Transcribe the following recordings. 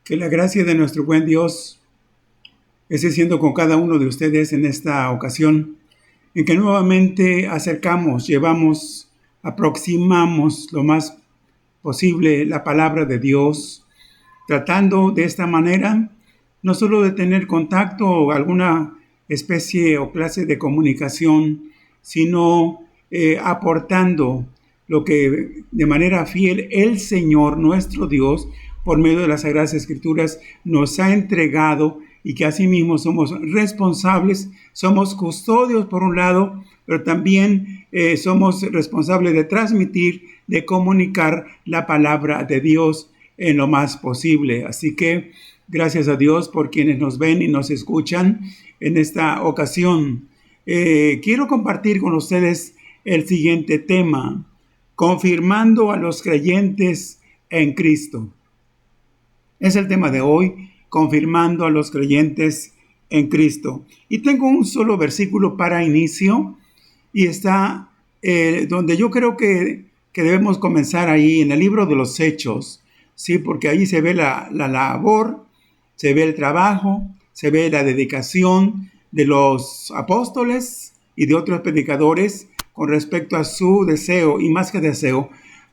Que la gracia de nuestro buen Dios esté siendo con cada uno de ustedes en esta ocasión, en que nuevamente aproximamos lo más posible la palabra de Dios, tratando de esta manera no solo de tener contacto o alguna especie o clase de comunicación, sino aportando lo que de manera fiel el Señor, nuestro Dios, por medio de las Sagradas Escrituras, nos ha entregado y que asimismo somos responsables, somos custodios por un lado, pero también somos responsables de transmitir, de comunicar la palabra de Dios en lo más posible. Así que gracias a Dios por quienes nos ven y nos escuchan en esta ocasión. Quiero compartir con ustedes el siguiente tema: confirmando a los creyentes en Cristo. Es el tema de hoy, confirmando a los creyentes en Cristo. Y tengo un solo versículo para inicio y está donde yo creo que debemos comenzar ahí, en el libro de los Hechos, ¿sí? Porque ahí se ve la labor, se ve el trabajo, se ve la dedicación de los apóstoles y de otros predicadores con respecto a su deseo, y más que deseo,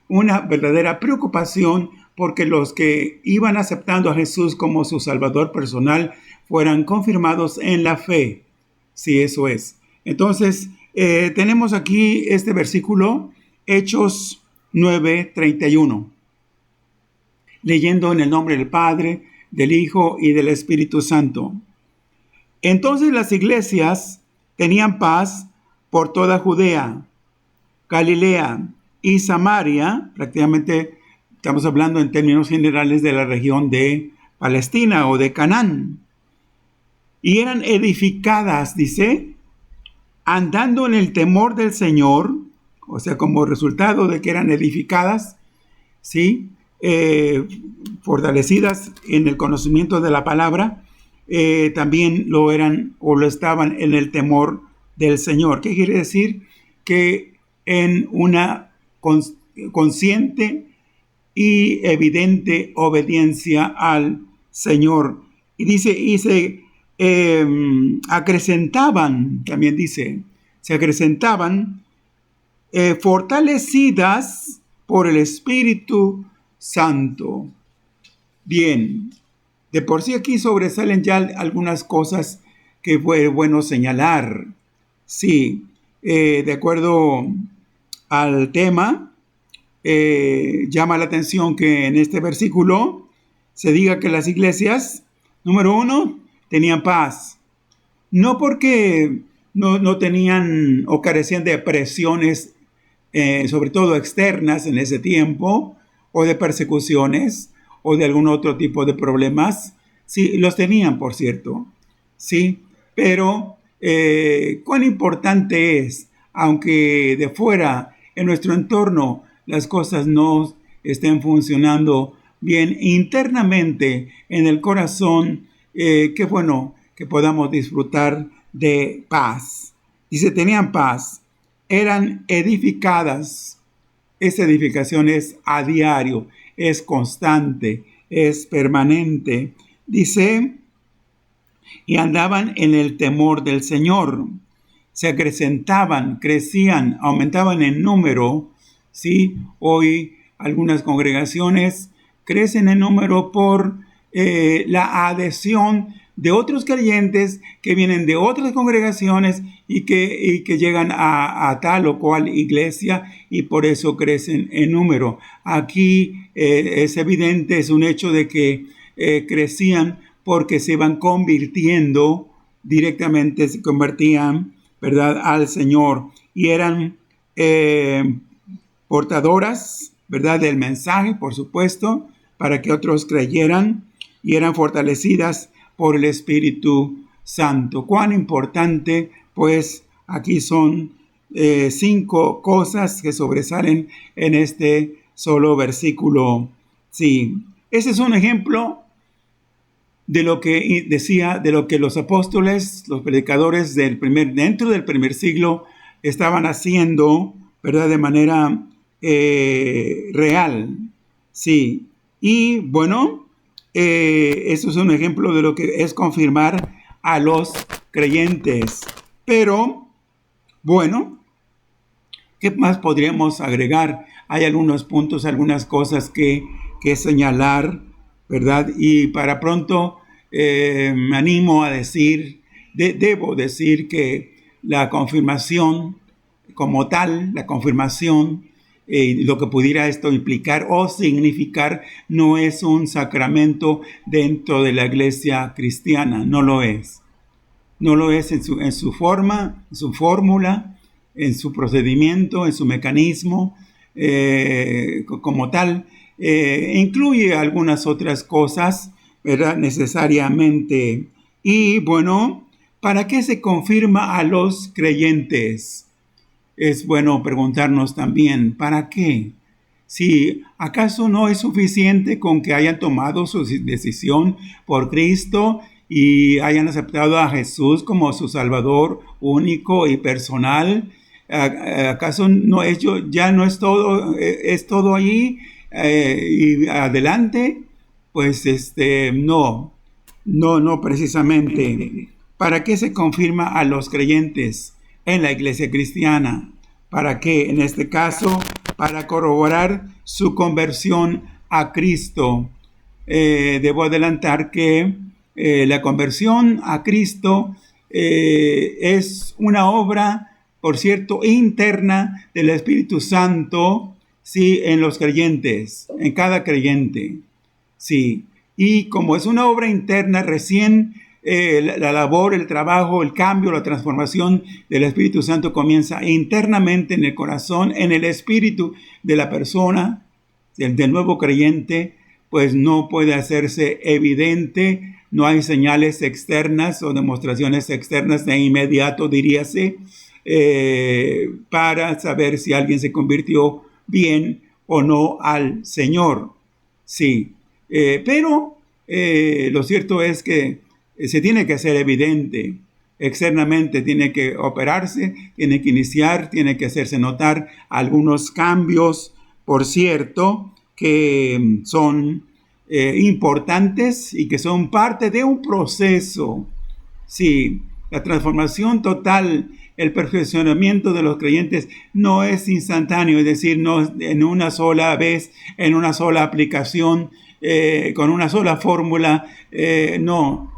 una verdadera preocupación porque los que iban aceptando a Jesús como su Salvador personal fueran confirmados en la fe. Sí, eso es. Entonces, tenemos aquí este versículo, Hechos 9:31. Leyendo en el nombre del Padre, del Hijo y del Espíritu Santo. Entonces las iglesias tenían paz por toda Judea, Galilea y Samaria, prácticamente estamos hablando en términos generales de la región de Palestina o de Canaán. Y eran edificadas, dice, andando en el temor del Señor, o sea, como resultado de que eran edificadas, ¿sí? Fortalecidas en el conocimiento de la palabra, también lo eran o lo estaban en el temor del Señor. ¿Qué quiere decir? Que en una consciente y evidente obediencia al Señor. Y dice, se acrecentaban, también dice, se acrecentaban fortalecidas por el Espíritu Santo. Bien, de por sí aquí sobresalen ya algunas cosas que fue bueno señalar. Sí, de acuerdo al tema, llama la atención que en este versículo se diga que las iglesias, número 1, tenían paz. No porque no tenían o carecían de presiones, sobre todo externas en ese tiempo, o de persecuciones, o de algún otro tipo de problemas. Sí, los tenían, por cierto. Sí, pero cuán importante es, aunque de fuera, en nuestro entorno, las cosas no estén funcionando bien internamente en el corazón, qué bueno que podamos disfrutar de paz. Dice, tenían paz, eran edificadas. Esa edificación es a diario, es constante, es permanente. Dice, y andaban en el temor del Señor. Se acrecentaban, crecían, aumentaban en número. ¿Sí? Hoy algunas congregaciones crecen en número por la adhesión de otros creyentes que vienen de otras congregaciones y que llegan a tal o cual iglesia, y por eso crecen en número. Aquí es evidente, es un hecho de que crecían porque se iban convirtiendo directamente, se convertían, ¿verdad?, al Señor, y eran portadoras, ¿verdad?, del mensaje, por supuesto, para que otros creyeran, y eran fortalecidas por el Espíritu Santo. Cuán importante, pues aquí son 5 cosas que sobresalen en este solo versículo. Sí, ese es un ejemplo de lo que decía, de lo que los apóstoles, los predicadores dentro del primer siglo estaban haciendo, ¿verdad?, de manera real. Sí, y bueno, eso es un ejemplo de lo que es confirmar a los creyentes. Pero, bueno, ¿qué más podríamos agregar? Hay algunos puntos, algunas cosas que señalar, ¿verdad? Y para pronto me animo a decir, debo decir que la confirmación como tal, la confirmación, lo que pudiera esto implicar o significar, no es un sacramento dentro de la iglesia cristiana, no lo es. No lo es en su forma, en su fórmula, en su procedimiento, en su mecanismo, como tal. Incluye algunas otras cosas, ¿verdad?, necesariamente. Y bueno, ¿para qué se confirma a los creyentes? Es bueno preguntarnos también, ¿para qué? Si acaso no es suficiente con que hayan tomado su decisión por Cristo y hayan aceptado a Jesús como su Salvador único y personal. ¿Acaso no ello ya no es todo, es todo allí y adelante? Pues no precisamente. ¿Para qué se confirma a los creyentes en la iglesia cristiana? ¿Para qué? En este caso, para corroborar su conversión a Cristo. Debo adelantar que la conversión a Cristo es una obra, por cierto, interna del Espíritu Santo, sí, en los creyentes, en cada creyente, sí. Y como es una obra interna, recién la labor, el trabajo, el cambio, la transformación del Espíritu Santo comienza internamente en el corazón, en el espíritu de la persona, del nuevo creyente, pues no puede hacerse evidente, no hay señales externas o demostraciones externas de inmediato, diríase, para saber si alguien se convirtió bien o no al Señor. Sí, pero lo cierto es que se tiene que hacer evidente. Externamente tiene que operarse, tiene que iniciar, tiene que hacerse notar algunos cambios, por cierto, que son importantes y que son parte de un proceso. Sí, la transformación total, el perfeccionamiento de los creyentes no es instantáneo, es decir, no en una sola vez, en una sola aplicación, con una sola fórmula, no,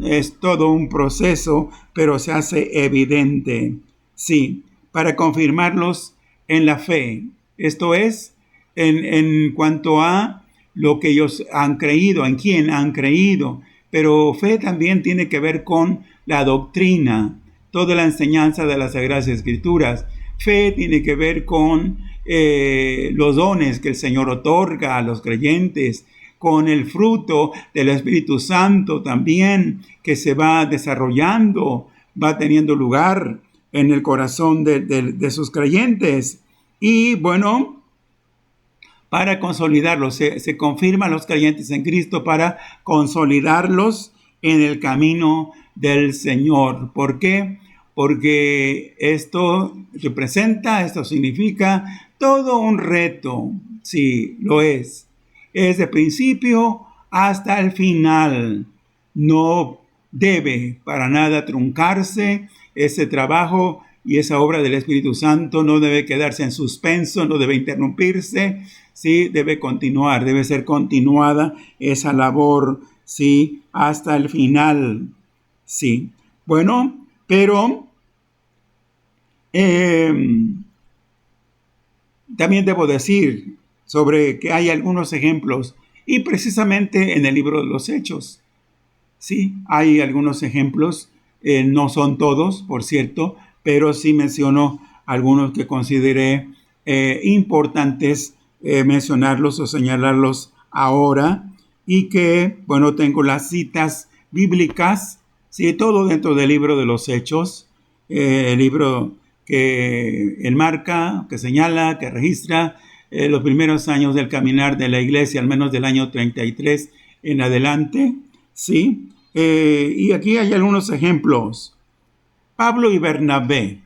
es todo un proceso, pero se hace evidente, sí, para confirmarlos en la fe. Esto es, en cuanto a lo que ellos han creído, en quién han creído. Pero fe también tiene que ver con la doctrina, toda la enseñanza de las Sagradas Escrituras. Fe tiene que ver con los dones que el Señor otorga a los creyentes, con el fruto del Espíritu Santo también, que se va desarrollando, va teniendo lugar en el corazón de sus creyentes. Y bueno, para consolidarlos, se confirman los creyentes en Cristo para consolidarlos en el camino del Señor. ¿Por qué? Porque esto representa, esto significa todo un reto. Sí, lo es. Es de principio hasta el final. No debe para nada truncarse ese trabajo y esa obra del Espíritu Santo. No debe quedarse en suspenso, no debe interrumpirse, sí, debe continuar, debe ser continuada esa labor, sí, hasta el final, sí. Bueno, pero también debo decir sobre que hay algunos ejemplos, y precisamente en el libro de los Hechos, sí, hay algunos ejemplos, no son todos, por cierto, pero sí menciono algunos que consideré importantes mencionarlos o señalarlos ahora, y que, bueno, tengo las citas bíblicas, sí, todo dentro del libro de los Hechos, el libro que enmarca, que señala, que registra los primeros años del caminar de la iglesia, al menos del año 33 en adelante, ¿sí? Y aquí hay algunos ejemplos. Pablo y Bernabé,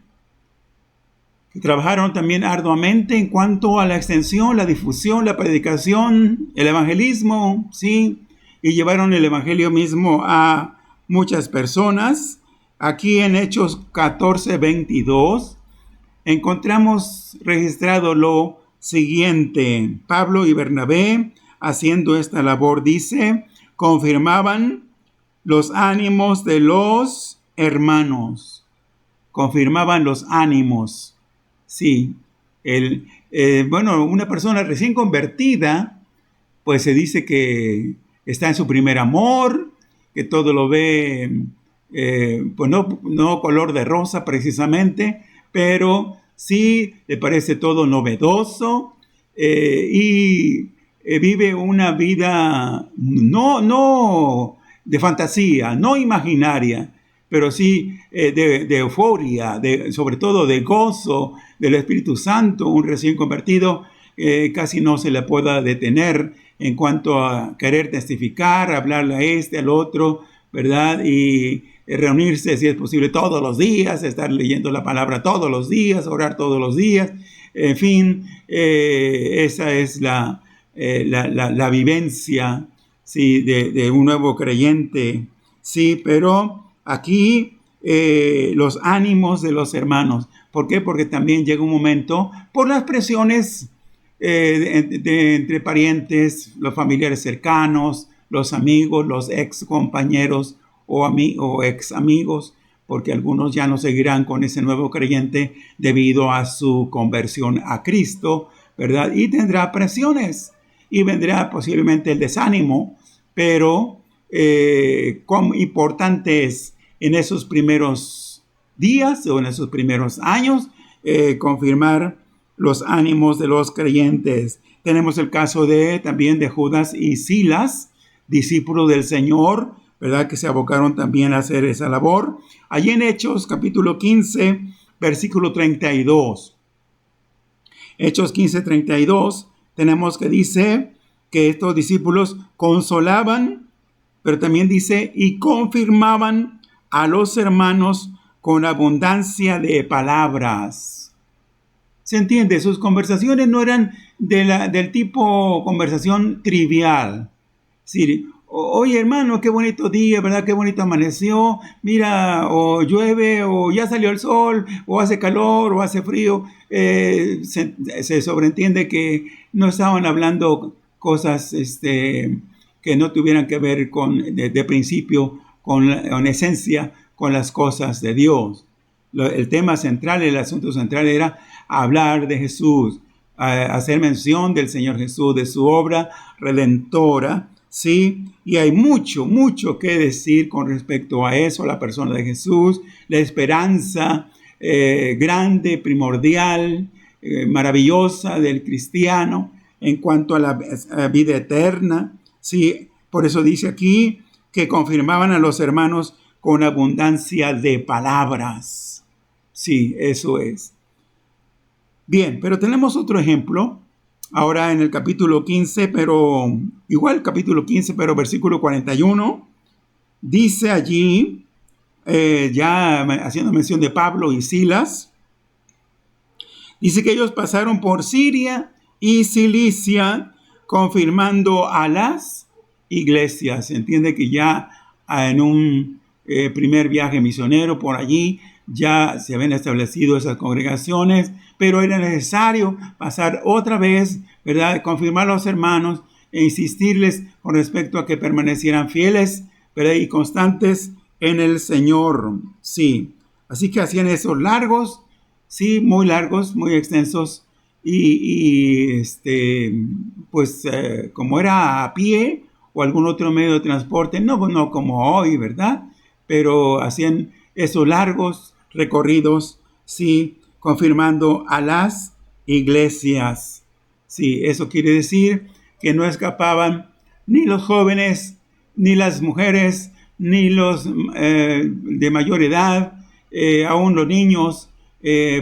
que trabajaron también arduamente en cuanto a la extensión, la difusión, la predicación, el evangelismo, ¿sí? Y llevaron el evangelio mismo a muchas personas. Aquí en Hechos 14:22 encontramos registrado lo siguiente. Pablo y Bernabé, haciendo esta labor, dice, confirmaban los ánimos de los hermanos. Confirmaban los ánimos. Sí. Bueno, una persona recién convertida, pues se dice que está en su primer amor, que todo lo ve, pues no color de rosa precisamente, pero sí le parece todo novedoso, y vive una vida no de fantasía, no imaginaria, pero sí de euforia, sobre todo de gozo del Espíritu Santo. Un recién convertido casi no se le pueda detener en cuanto a querer testificar, hablarle a este, al otro, ¿verdad? Y reunirse, si es posible, todos los días, estar leyendo la palabra todos los días, orar todos los días. En fin, esa es la vivencia, sí, de un nuevo creyente. Sí, pero aquí los ánimos de los hermanos. ¿Por qué? Porque también llega un momento, por las presiones entre parientes, los familiares cercanos, los amigos, los ex compañeros o ex amigos, porque algunos ya no seguirán con ese nuevo creyente debido a su conversión a Cristo, ¿verdad? Y tendrá presiones y vendrá posiblemente el desánimo, pero cuán importante es en esos primeros días o en esos primeros años confirmar los ánimos de los creyentes. Tenemos el caso también de Judas y Silas, discípulos del Señor, ¿verdad? Que se abocaron también a hacer esa labor. Allí en Hechos capítulo 15, versículo 32. Hechos 15:32, tenemos que dice que estos discípulos consolaban, pero también dice, y confirmaban a los hermanos con abundancia de palabras. ¿Se entiende? Sus conversaciones no eran del tipo conversación trivial. Sí, oye hermano, qué bonito día, ¿verdad? Qué bonito amaneció. Mira, o llueve, o ya salió el sol, o hace calor, o hace frío. Se sobreentiende que no estaban hablando cosas que no tuvieran que ver de principio con esencia, con las cosas de Dios. El tema central, el asunto central era hablar de Jesús, hacer mención del Señor Jesús, de su obra redentora, ¿sí? Y hay mucho que decir con respecto a eso, la persona de Jesús, la esperanza grande, primordial, maravillosa del cristiano en cuanto a la vida eterna, ¿sí? Por eso dice aquí que confirmaban a los hermanos con abundancia de palabras. Sí, eso es. Bien, pero tenemos otro ejemplo, ahora en el capítulo 15, pero igual capítulo 15, pero versículo 41, dice allí, ya haciendo mención de Pablo y Silas, dice que ellos pasaron por Siria y Cilicia, confirmando a las iglesias. Se entiende que ya en un primer viaje misionero por allí ya se habían establecido esas congregaciones, pero era necesario pasar otra vez ¿verdad? Confirmar a los hermanos e insistirles con respecto a que permanecieran fieles, ¿verdad? Y constantes en el Señor. Sí. Así que hacían esos largos, sí, muy largos, muy extensos. Pues como era a pie o algún otro medio de transporte, no como hoy, ¿verdad? Pero hacían esos largos recorridos, sí, confirmando a las iglesias. Sí, eso quiere decir que no escapaban ni los jóvenes, ni las mujeres, ni los de mayor edad, aún los niños,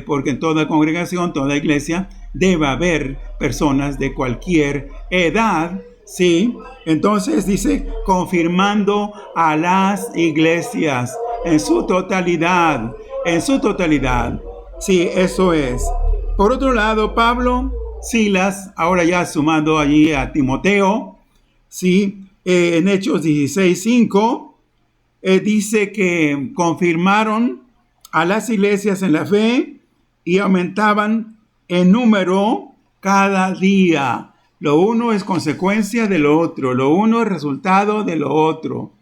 porque en toda congregación, toda iglesia, debe haber personas de cualquier edad, ¿sí? Entonces dice, confirmando a las iglesias en su totalidad, Sí, eso es. Por otro lado, Pablo, Silas, ahora ya sumando allí a Timoteo, ¿sí? En Hechos 16:5, dice que confirmaron a las iglesias en la fe y aumentaban en número cada día. Lo uno es consecuencia de lo otro, lo uno es resultado de lo otro.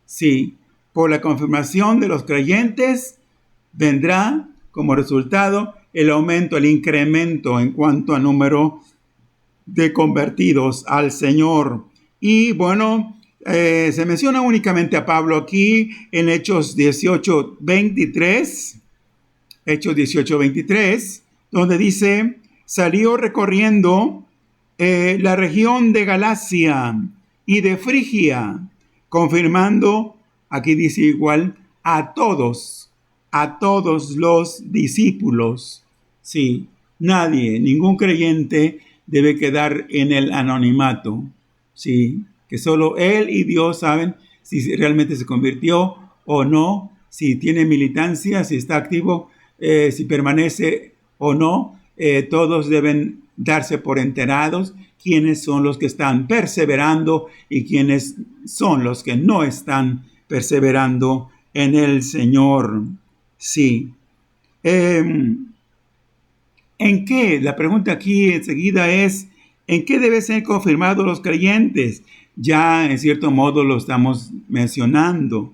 Sí, por la confirmación de los creyentes vendrá como resultado el aumento, el incremento en cuanto a número de convertidos al Señor. Y bueno, se menciona únicamente a Pablo aquí en Hechos 18:23, donde dice, salió recorriendo la región de Galacia y de Frigia, confirmando, aquí dice igual, a todos los discípulos. Sí, nadie, ningún creyente debe quedar en el anonimato. Sí, que solo él y Dios saben si realmente se convirtió o no, si tiene militancia, si está activo, si permanece o no. Todos deben darse por enterados quiénes son los que están perseverando y quiénes son los que no están perseverando en el Señor. Sí. ¿En qué? La pregunta aquí enseguida es, ¿en qué deben ser confirmados los creyentes? Ya en cierto modo lo estamos mencionando.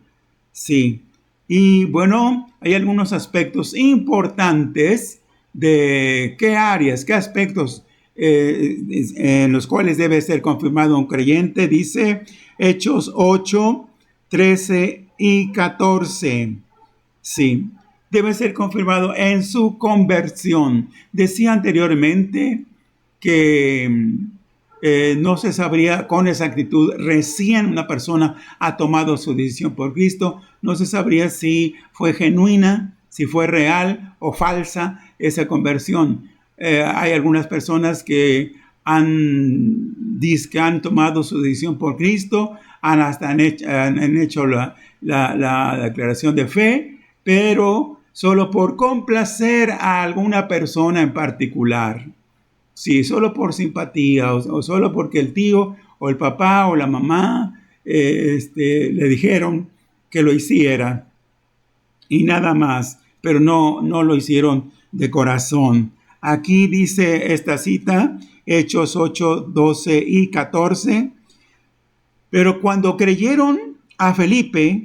Sí. Y bueno, hay algunos aspectos importantes de qué áreas, qué aspectos en los cuales debe ser confirmado un creyente. Dice Hechos 8, 13 y 14. Sí, debe ser confirmado en su conversión. Decía anteriormente que no se sabría con exactitud, recién una persona ha tomado su decisión por Cristo, no se sabría si fue genuina, si fue real o falsa esa conversión. Hay algunas personas que han tomado su decisión por Cristo, han hecho la declaración de fe, pero solo por complacer a alguna persona en particular. Sí, solo por simpatía o solo porque el tío o el papá o la mamá le dijeron que lo hiciera y nada más, pero no lo hicieron de corazón. Aquí dice esta cita, Hechos 8, 12 y 14. Pero cuando creyeron a Felipe,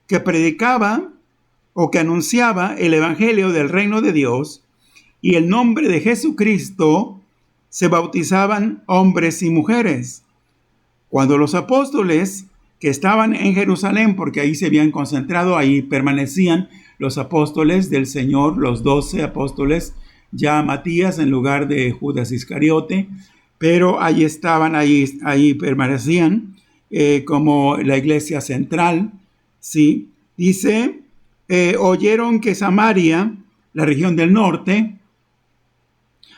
que predicaba o que anunciaba el evangelio del reino de Dios y el nombre de Jesucristo, se bautizaban hombres y mujeres. Cuando los apóstoles que estaban en Jerusalén, porque ahí se habían concentrado, ahí permanecían los apóstoles del Señor, los 12 apóstoles, ya Matías en lugar de Judas Iscariote, pero ahí estaban, ahí permanecían como la iglesia central, ¿sí? Dice, oyeron que Samaria, la región del norte,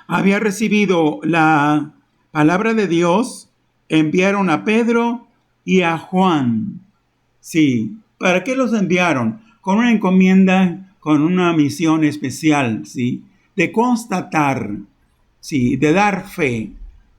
había recibido la palabra de Dios, enviaron a Pedro y a Juan. Sí, ¿para qué los enviaron? Con una encomienda, con una misión especial, ¿sí? De constatar, ¿sí? De dar fe,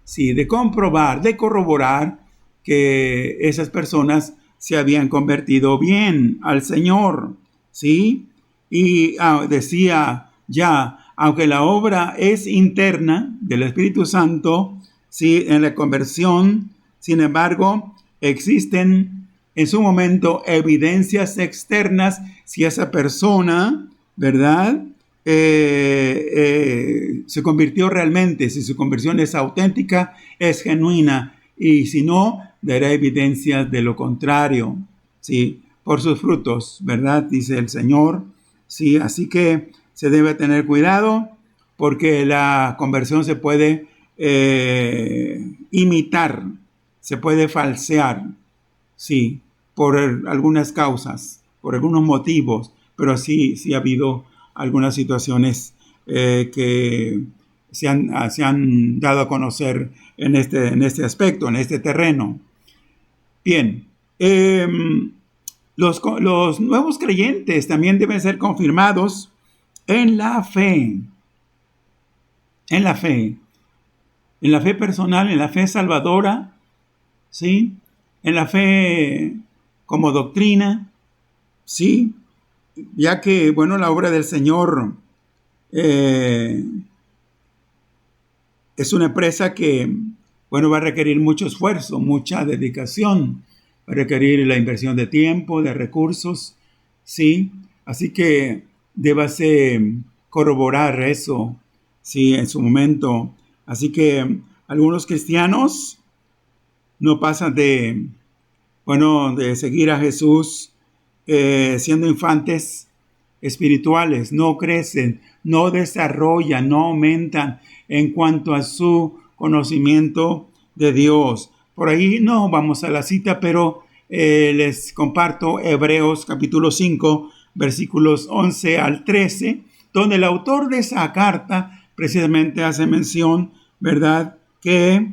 ¿sí? De comprobar, de corroborar que esas personas se habían convertido bien al Señor, ¿sí? Y decía ya, aunque la obra es interna del Espíritu Santo, ¿sí? En la conversión. Sin embargo, existen en su momento evidencias externas si esa persona, ¿verdad? Se convirtió realmente, si su conversión es auténtica, es genuina, y si no, dará evidencias de lo contrario, ¿sí? Por sus frutos, ¿verdad? Dice el Señor, ¿sí? Así que se debe tener cuidado porque la conversión se puede imitar, se puede falsear, sí, por algunas causas, por algunos motivos, pero sí ha habido algunas situaciones que se han dado a conocer en este aspecto, en este terreno. Bien, los nuevos creyentes también deben ser confirmados en la fe, en la fe, en la fe personal, en la fe salvadora, ¿sí? En la fe como doctrina, ¿sí? Ya que, bueno, la obra del Señor es una empresa que, bueno, va a requerir mucho esfuerzo, mucha dedicación, va a requerir la inversión de tiempo, de recursos, ¿sí? Así que débase corroborar eso, ¿sí? En su momento. Así que algunos cristianos no pasan de seguir a Jesús siendo infantes espirituales, no crecen, no desarrollan, no aumentan en cuanto a su conocimiento de Dios. Por ahí no vamos a la cita, pero les comparto Hebreos capítulo 5, versículos 11 al 13, donde el autor de esa carta precisamente hace mención, ¿verdad?, que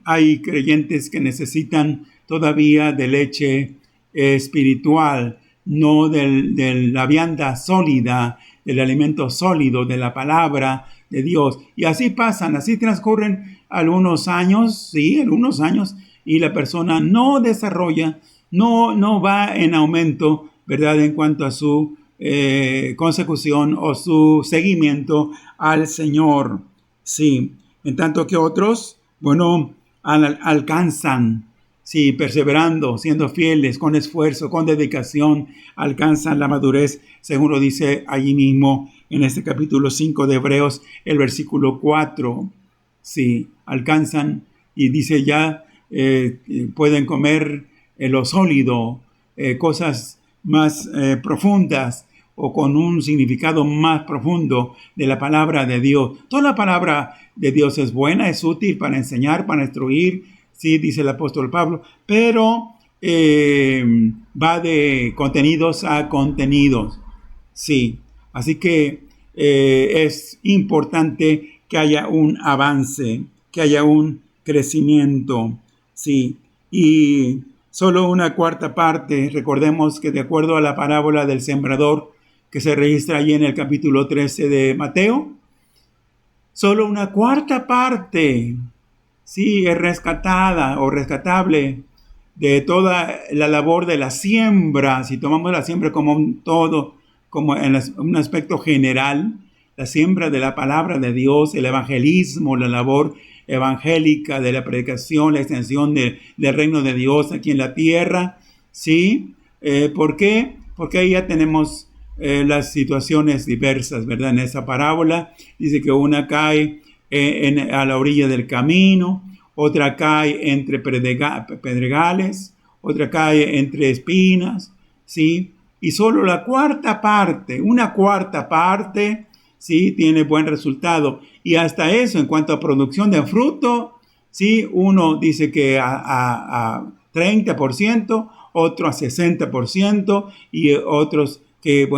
hay creyentes que necesitan todavía de leche espiritual, no de la vianda sólida, del alimento sólido, de la palabra de Dios. Y así pasan, así transcurren algunos años, y la persona no desarrolla, no va en aumento, ¿verdad?, en cuanto a su consecución o su seguimiento al Señor. Sí, en tanto que otros, alcanzan, sí, perseverando, siendo fieles, con esfuerzo, con dedicación, alcanzan la madurez, según lo dice allí mismo en este capítulo 5 de Hebreos, el versículo 4. Sí, alcanzan y dice ya pueden comer lo sólido, cosas más profundas o con un significado más profundo de la palabra de Dios. Toda la palabra de Dios es buena, es útil para enseñar, para instruir, sí, dice el apóstol Pablo, pero va de contenidos a contenidos, sí. Así que es importante que haya un avance, que haya un crecimiento, sí. Y solo una cuarta parte, recordemos que de acuerdo a la parábola del sembrador que se registra allí en el capítulo 13 de Mateo, solo una cuarta parte, sí, es rescatada o rescatable de toda la labor de la siembra. Si tomamos la siembra como un todo, como en un aspecto general, la siembra de la palabra de Dios, el evangelismo, la labor evangélica de la predicación, la extensión del reino de Dios aquí en la tierra, ¿sí? ¿Por qué? Porque ahí ya tenemos las situaciones diversas, ¿verdad? En esa parábola dice que una cae a la orilla del camino, otra cae entre pedregales, otra cae entre espinas, ¿sí? Y solo la cuarta parte, una cuarta parte, ¿sí?, tiene buen resultado. Y hasta eso, en cuanto a producción de fruto, ¿sí?, uno dice que a 30%, otro a 60%, y otros que,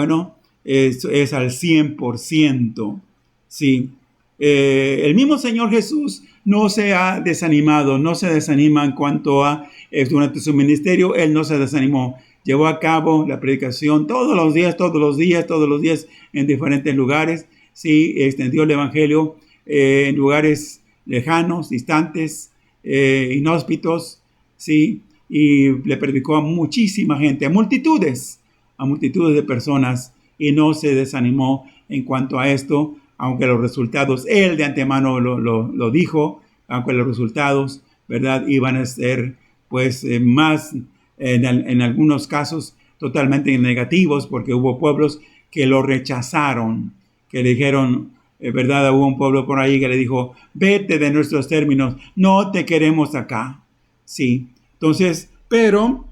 es al 100%, ¿sí? El mismo Señor Jesús no se ha desanimado, no se desanima en cuanto a, durante su ministerio, Él no se desanimó. Llevó a cabo la predicación todos los días en diferentes lugares, ¿sí? Extendió el evangelio en lugares lejanos, distantes, inhóspitos, ¿sí? Y le predicó a muchísima gente, a multitudes de personas, y no se desanimó en cuanto a esto, aunque los resultados él de antemano lo dijo, aunque los resultados, ¿verdad?, iban a ser, pues, más, en algunos casos, totalmente negativos, porque hubo pueblos que lo rechazaron, que le dijeron, ¿verdad? Hubo un pueblo por ahí que le dijo, vete de nuestros términos, no te queremos acá. Sí, entonces, pero,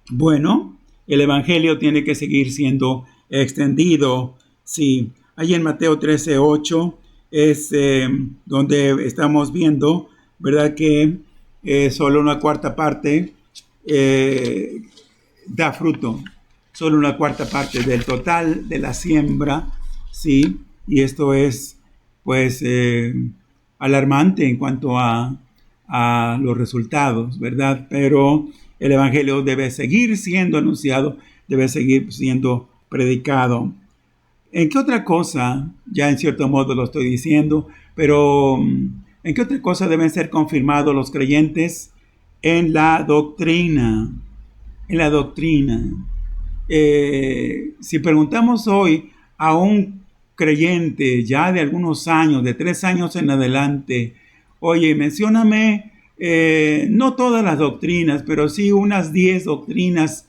bueno, el evangelio tiene que seguir siendo extendido. Sí, ahí en Mateo 13:8 es donde estamos viendo, ¿verdad?, que solo una cuarta parte da fruto, solo una cuarta parte del total de la siembra, ¿sí? Y esto es, pues, alarmante en cuanto a los resultados, ¿verdad? Pero el evangelio debe seguir siendo anunciado, debe seguir siendo predicado. ¿En qué otra cosa, ya en cierto modo lo estoy diciendo, pero en qué otra cosa deben ser confirmados los creyentes? En la doctrina. En la doctrina. Si preguntamos hoy a un creyente ya de algunos años, de 3 años en adelante, oye, mencióname no todas las doctrinas, pero sí unas 10 doctrinas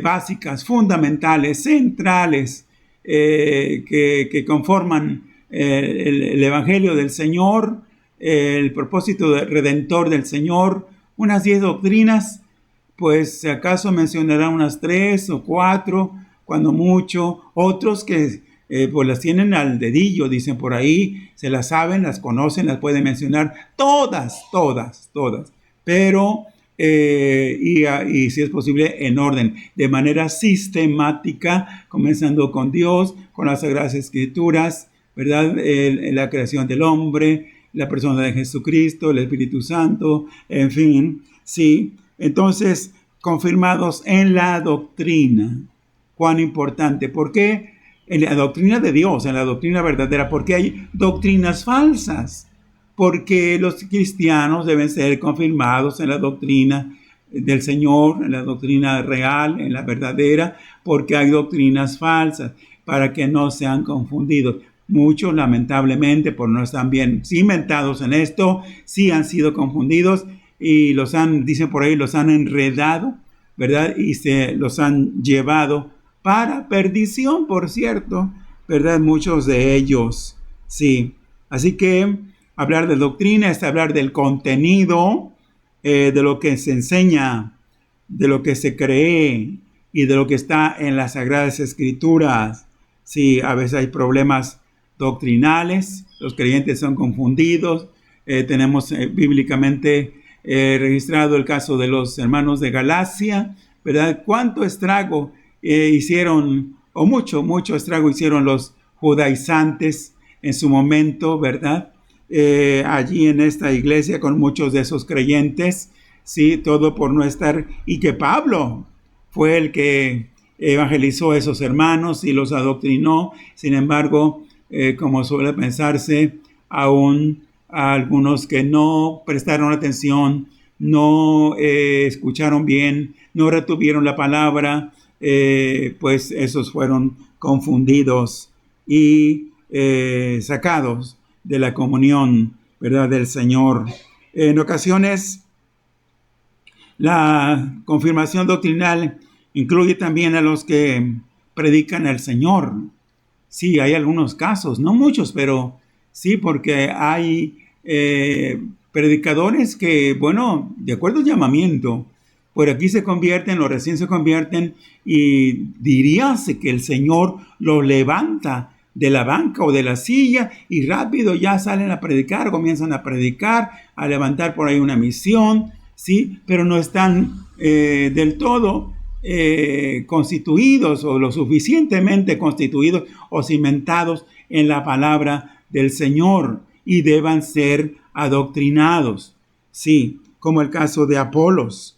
básicas, fundamentales, centrales, que conforman el Evangelio del Señor, el propósito redentor del Señor, unas 10 doctrinas. Pues si acaso mencionará unas 3 o 4, cuando mucho. Otros que pues las tienen al dedillo, dicen por ahí, se las saben, las conocen, las pueden mencionar todas. Pero, y si es posible, en orden, de manera sistemática, comenzando con Dios, con las Sagradas Escrituras, ¿verdad? La creación del hombre, la persona de Jesucristo, el Espíritu Santo, en fin, sí. Entonces, confirmados en la doctrina. Cuán importante. ¿Por qué? En la doctrina de Dios, en la doctrina verdadera. Porque hay doctrinas falsas. Porque los cristianos deben ser confirmados en la doctrina del Señor, en la doctrina real, en la verdadera, porque hay doctrinas falsas, para que no sean confundidos. Muchos, lamentablemente, por no estar bien cimentados en esto, sí han sido confundidos y dicen por ahí, los han enredado, ¿verdad? Y se los han llevado para perdición, por cierto, ¿verdad? Muchos de ellos, sí. Así que hablar de doctrina es hablar del contenido, de lo que se enseña, de lo que se cree y de lo que está en las Sagradas Escrituras. Sí, a veces hay problemas doctrinales, los creyentes son confundidos. Tenemos bíblicamente registrado el caso de los hermanos de Galacia, ¿verdad? ¿Cuánto estrago hicieron, o mucho estrago hicieron los judaizantes en su momento, ¿verdad? Allí en esta iglesia con muchos de esos creyentes, sí, todo por no estar, y que Pablo fue el que evangelizó a esos hermanos y los adoctrinó. Sin embargo, como suele pensarse, aún a algunos que no prestaron atención, no escucharon bien, no retuvieron la palabra, pues esos fueron confundidos y sacados de la comunión, ¿verdad?, del Señor. En ocasiones, la confirmación doctrinal incluye también a los que predican al Señor. Sí, hay algunos casos, no muchos, pero sí, porque hay predicadores que, bueno, de acuerdo al llamamiento, por aquí se convierten, los recién se convierten, y diríase que el Señor los levanta de la banca o de la silla y rápido ya salen a predicar, comienzan a predicar, a levantar por ahí una misión, sí, pero no están del todo constituidos o lo suficientemente constituidos o cimentados en la palabra del Señor, y deban ser adoctrinados. Sí, como el caso de Apolos.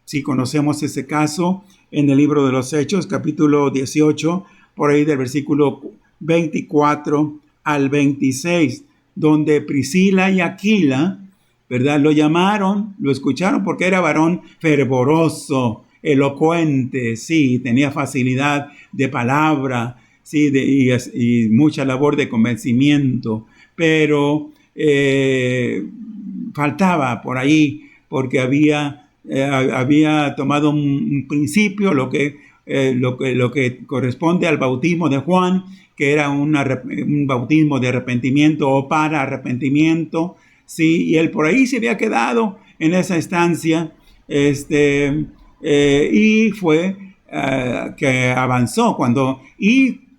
Sí, conocemos ese caso en el libro de los Hechos, capítulo 18, por ahí del versículo 24 al 26, donde Priscila y Aquila, ¿verdad?, lo llamaron, lo escucharon porque era varón fervoroso, elocuente, sí, tenía facilidad de palabra, sí, y mucha labor de convencimiento, pero faltaba por ahí, porque había tomado un principio, lo que corresponde al bautismo de Juan, que era un bautismo de arrepentimiento o para arrepentimiento, ¿sí? Y él por ahí se había quedado en esa estancia, y fue que avanzó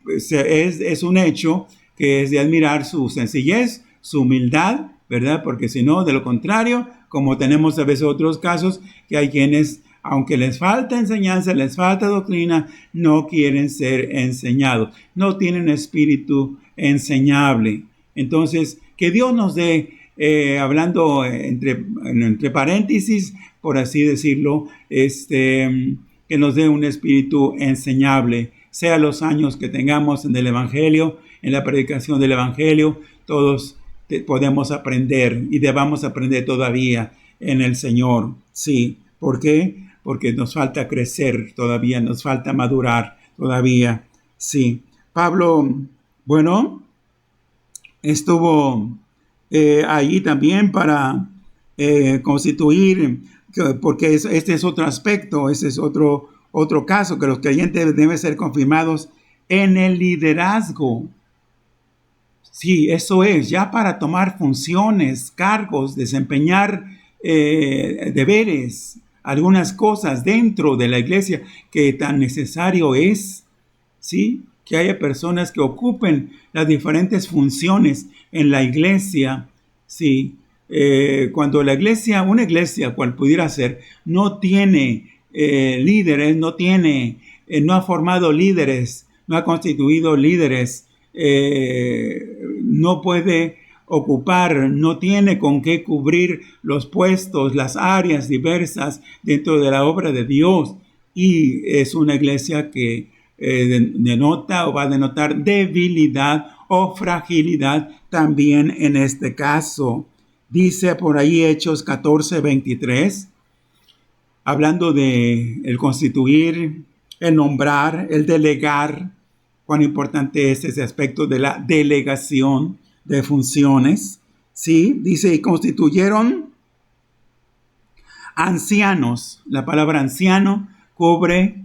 es un hecho que es de admirar su sencillez, su humildad, ¿verdad? Porque si no, de lo contrario, como tenemos a veces otros casos, que hay quienes, aunque les falta enseñanza, les falta doctrina, no quieren ser enseñados, no tienen espíritu enseñable. Entonces, que Dios nos dé, hablando entre paréntesis, por así decirlo, que nos dé un espíritu enseñable, sea los años que tengamos en el Evangelio, en la predicación del Evangelio, todos podemos aprender y debamos aprender todavía en el Señor. Sí, ¿por qué? Porque nos falta crecer todavía, nos falta madurar todavía. Sí, Pablo, bueno, estuvo allí también para constituir, porque este es otro aspecto, ese es otro caso, que los creyentes deben ser confirmados en el liderazgo. Sí, eso es, ya para tomar funciones, cargos, desempeñar deberes, algunas cosas dentro de la iglesia que tan necesario es, ¿sí? Que haya personas que ocupen las diferentes funciones en la iglesia, ¿sí? Cuando una iglesia, cual pudiera ser, no tiene líderes, no ha formado líderes, no ha constituido líderes, no puede ocupar, no tiene con qué cubrir los puestos, las áreas diversas dentro de la obra de Dios, y es una iglesia que denota o va a denotar debilidad o fragilidad también en este caso. Dice por ahí Hechos 14:23, hablando de el constituir, el nombrar, el delegar, cuán importante es ese aspecto de la delegación de funciones. Sí, dice, y constituyeron ancianos. La palabra anciano cubre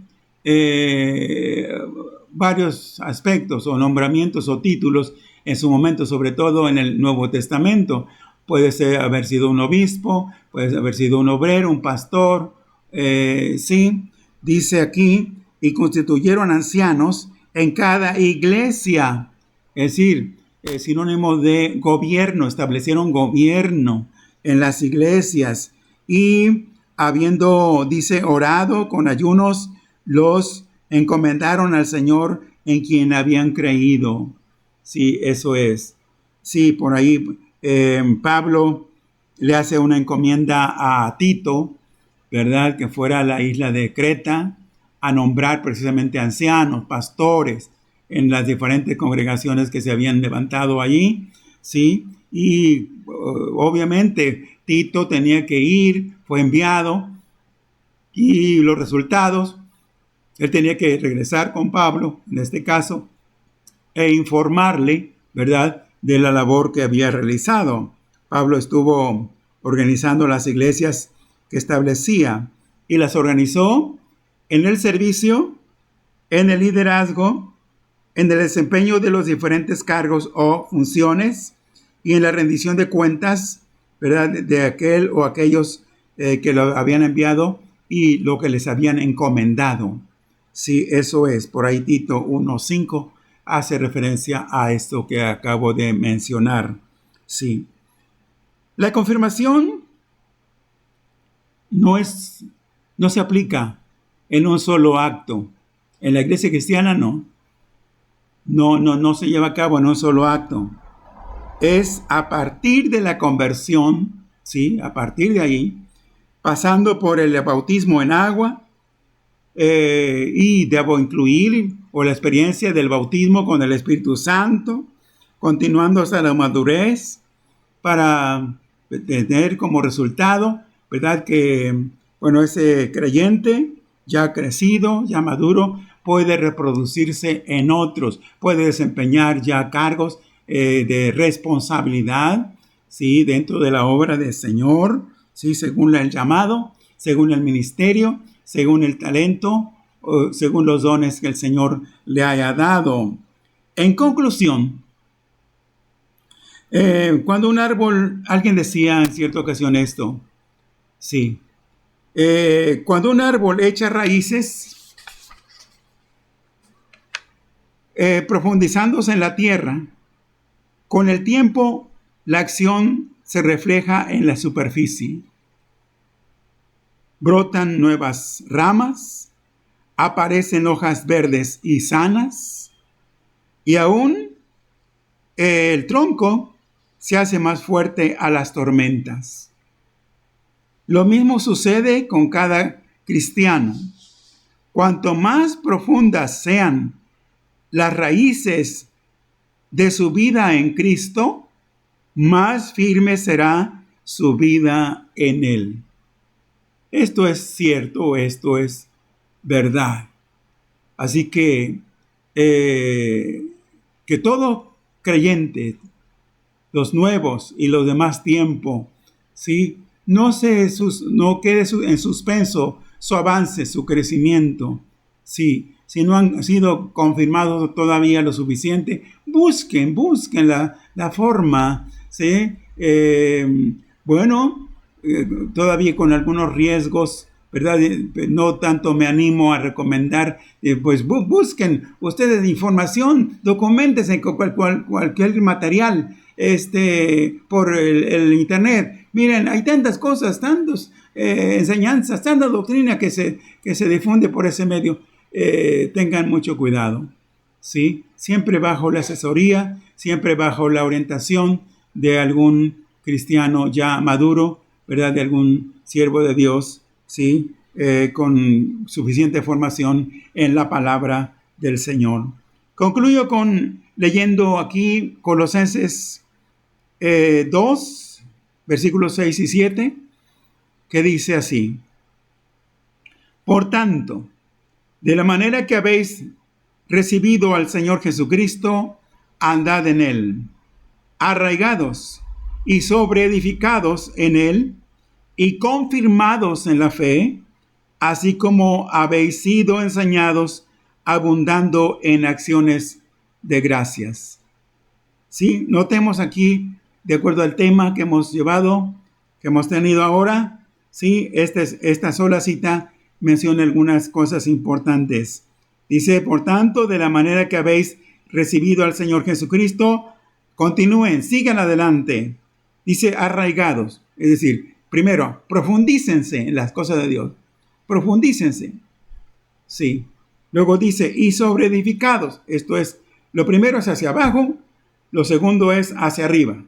varios aspectos o nombramientos o títulos en su momento, sobre todo en el Nuevo Testamento. Puede haber sido un obispo, puede haber sido un obrero, un pastor. Sí, dice aquí, y constituyeron ancianos en cada iglesia. Es decir, sinónimo de gobierno, establecieron gobierno en las iglesias. Y habiendo, dice, orado con ayunos, los encomendaron al Señor en quien habían creído. Sí, eso es. Sí, por ahí Pablo le hace una encomienda a Tito, ¿verdad? Que fuera a la isla de Creta a nombrar precisamente ancianos, pastores, en las diferentes congregaciones que se habían levantado allí, ¿sí? Y obviamente Tito tenía que ir, fue enviado, y los resultados, él tenía que regresar con Pablo, en este caso, e informarle, ¿verdad?, de la labor que había realizado. Pablo estuvo organizando las iglesias que establecía y las organizó en el servicio, en el liderazgo, en el desempeño de los diferentes cargos o funciones y en la rendición de cuentas, ¿verdad?, de aquel o aquellos que lo habían enviado y lo que les habían encomendado. Sí, eso es. Por ahí Tito 1:5 hace referencia a esto que acabo de mencionar. Sí. La confirmación no se aplica en un solo acto. En la iglesia cristiana no se lleva a cabo en un solo acto. Es a partir de la conversión, ¿sí? A partir de ahí, pasando por el bautismo en agua, y debo incluir o la experiencia del bautismo con el Espíritu Santo, continuando hasta la madurez, para tener como resultado, ¿verdad?, que, bueno, ese creyente ya crecido, ya maduro, puede reproducirse en otros, puede desempeñar ya cargos de responsabilidad, ¿sí? Dentro de la obra del Señor, ¿sí? Según el llamado, según el ministerio, según el talento, o según los dones que el Señor le haya dado. En conclusión, cuando un árbol, alguien decía en cierta ocasión esto, sí, cuando un árbol echa raíces, profundizándose en la tierra, con el tiempo la acción se refleja en la superficie. Brotan nuevas ramas, aparecen hojas verdes y sanas, y aún el tronco se hace más fuerte a las tormentas. Lo mismo sucede con cada cristiano. Cuanto más profundas sean las raíces de su vida en Cristo, más firme será su vida en Él. Esto es cierto, esto es verdad. Así que todo creyente, los nuevos y los de más tiempo, ¿sí? No quede en suspenso su avance, su crecimiento. Sí, si no han sido confirmados todavía lo suficiente, busquen la forma, ¿sí? Todavía con algunos riesgos, ¿verdad? No tanto me animo a recomendar, pues busquen ustedes información, documentense con cualquier material por el internet. Miren, hay tantas cosas, tantas enseñanzas, tanta doctrina que se difunde por ese medio. Tengan mucho cuidado, ¿sí? Siempre bajo la asesoría, siempre bajo la orientación de algún cristiano ya maduro, ¿verdad? De algún siervo de Dios, ¿sí? Con suficiente formación en la palabra del Señor. Concluyo leyendo aquí Colosenses 2, versículos 6 y 7, que dice así: Por tanto, de la manera que habéis recibido al Señor Jesucristo, andad en Él, arraigados y sobreedificados en Él, y confirmados en la fe, así como habéis sido enseñados, abundando en acciones de gracias. Sí, notemos aquí, de acuerdo al tema que hemos tenido ahora, sí, esta sola cita menciona algunas cosas importantes. Dice, por tanto, de la manera que habéis recibido al Señor Jesucristo, continúen, sigan adelante. Dice, arraigados, es decir, primero, profundícense en las cosas de Dios. Profundícense. Sí. Luego dice, y sobreedificados. Esto es, lo primero es hacia abajo, lo segundo es hacia arriba.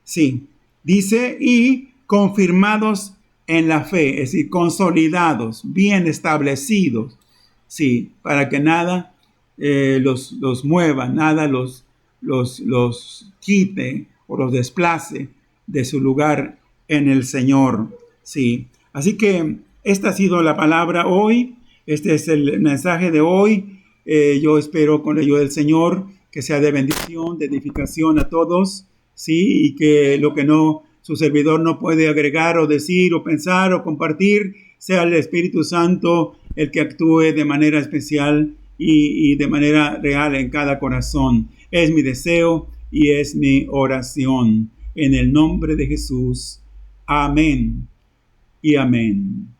Sí. Dice, y confirmados en la fe, es decir, consolidados, bien establecidos. Sí, para que nada los mueva, nada los quite o los desplace de su lugar en el Señor. Sí. Así que esta ha sido la palabra hoy. Este es el mensaje de hoy. Yo espero con la ayuda del Señor que sea de bendición, de edificación a todos, sí, y que lo que su servidor no puede agregar o decir o pensar o compartir, sea el Espíritu Santo el que actúe de manera especial y de manera real en cada corazón. Es mi deseo y es mi oración. En el nombre de Jesús. Amén y amén.